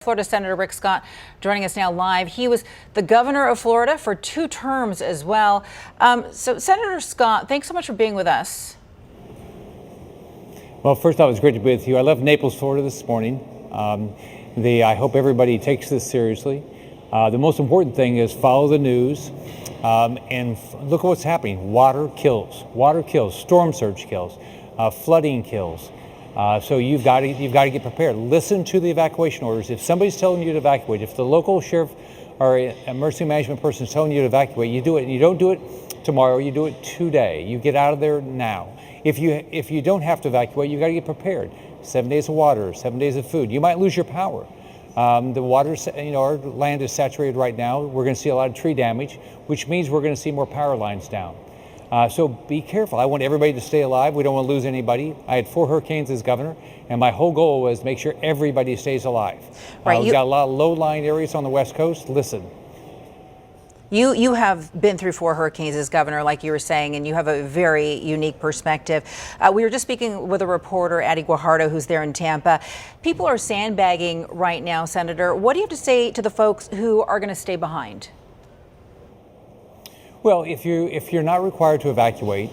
Florida Senator Rick Scott joining us now live. He was the governor of Florida for 2 terms as well. So Senator Scott, thanks so much for being with us. Well, first off, it's great to be with you. I left Naples, Florida this morning. I hope everybody takes this seriously. The most important thing is follow the news and look at what's happening. Water kills, storm surge kills, flooding kills. So you've got to get prepared. Listen to the evacuation orders. If somebody's telling you to evacuate, if the local sheriff or emergency management person is telling you to evacuate, you do it. And you don't do it tomorrow. You do it today. You get out of there now. If you don't have to evacuate, you got to get prepared. 7 days of water, 7 days of food. You might lose your power. The water, our land is saturated right now. We're going to see a lot of tree damage, which means we're going to see more power lines down. So be careful. I want everybody to stay alive. We don't want to lose anybody. I had 4 hurricanes as governor, and my whole goal was to make sure everybody stays alive. Right, we've got a lot of low-lying areas on the West Coast. Listen. You have been through 4 hurricanes as governor, like you were saying, and you have a very unique perspective. We were just speaking with a reporter, Addie Guajardo, who's there in Tampa. People are sandbagging right now, Senator. What do you have to say to the folks who are going to stay behind? Well, if you're not required to evacuate,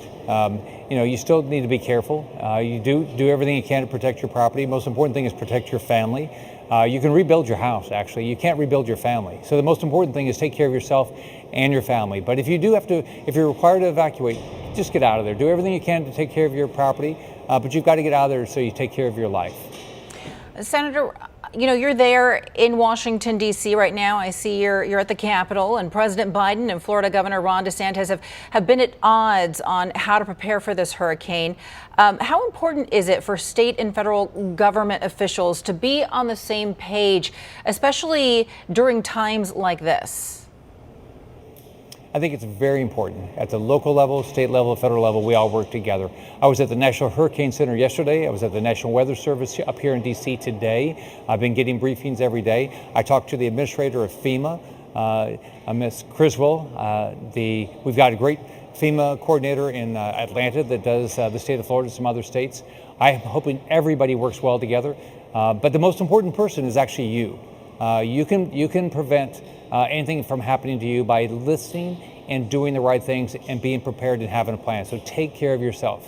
you still need to be careful. You do everything you can to protect your property. Most important thing is protect your family. You can rebuild your house, actually. You can't rebuild your family. So the most important thing is take care of yourself and your family. But if you're required to evacuate, just get out of there. Do everything you can to take care of your property, but you've got to get out of there so you take care of your life. Senator, you're there in Washington, D.C. right now. I see you're at the Capitol, and President Biden and Florida Governor Ron DeSantis have been at odds on how to prepare for this hurricane. How important is it for state and federal government officials to be on the same page, especially during times like this? I think it's very important. At the local level, state level, federal level, we all work together. I was at the National Hurricane Center yesterday. I was at the National Weather Service up here in D.C. today. I've been getting briefings every day. I talked to the administrator of FEMA, Ms. Criswell. We've got a great FEMA coordinator in Atlanta that does the state of Florida and some other states. I'm hoping everybody works well together. But the most important person is actually you. You can prevent anything from happening to you by listening and doing the right things and being prepared and having a plan. So take care of yourself.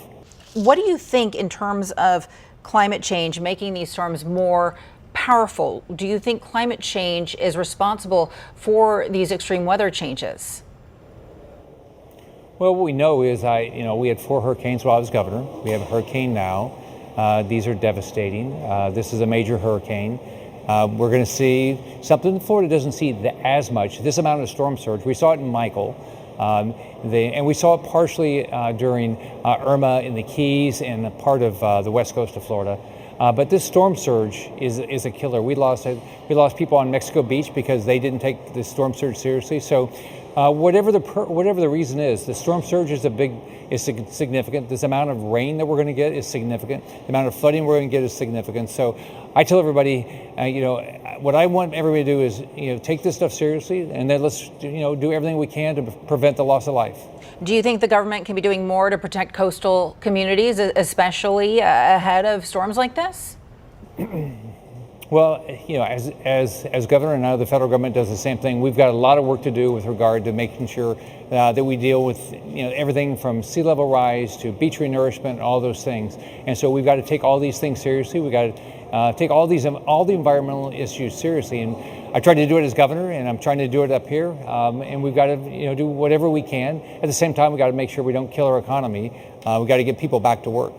What do you think in terms of climate change, making these storms more powerful? Do you think climate change is responsible for these extreme weather changes? Well, what we know is we had 4 hurricanes while I was governor. We have a hurricane now. These are devastating. This is a major hurricane. We're going to see something that Florida doesn't see as much, this amount of storm surge. We saw it in Michael, and we saw it partially during Irma in the Keys and a part of the west coast of Florida. But this storm surge is a killer. We lost people on Mexico Beach because they didn't take the storm surge seriously. So whatever the reason is, the storm surge is significant. This amount of rain that we're going to get is significant. The amount of flooding we're going to get is significant. So I tell everybody, what I want everybody to do is, take this stuff seriously, and then let's, do everything we can to prevent the loss of life. Do you think the government can be doing more to protect coastal communities, especially ahead of storms like this? Well, as governor, and now the federal government does the same thing. We've got a lot of work to do with regard to making sure that we deal with everything from sea level rise to beach renourishment, all those things. And so we've got to take all these things seriously. We've got to take all the environmental issues seriously. And I tried to do it as governor, and I'm trying to do it up here. And we've got to do whatever we can. At the same time, we've got to make sure we don't kill our economy. We've got to get people back to work.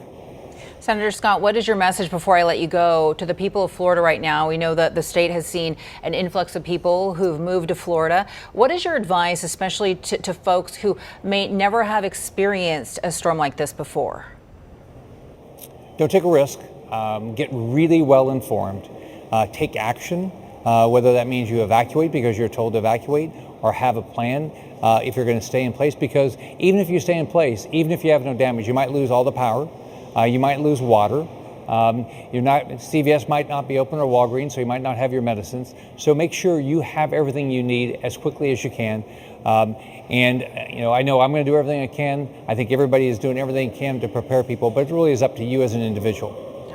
Senator Scott, what is your message before I let you go to the people of Florida right now? We know that the state has seen an influx of people who've moved to Florida. What is your advice, especially to folks who may never have experienced a storm like this before? Don't take a risk. Get really well informed. Take action, whether that means you evacuate because you're told to evacuate, or have a plan if you're going to stay in place. Because even if you stay in place, even if you have no damage, you might lose all the power. You might lose water. CVS might not be open, or Walgreens, so you might not have your medicines. So make sure you have everything you need as quickly as you can. I know I'm going to do everything I can. I think everybody is doing everything they can to prepare people, but it really is up to you as an individual.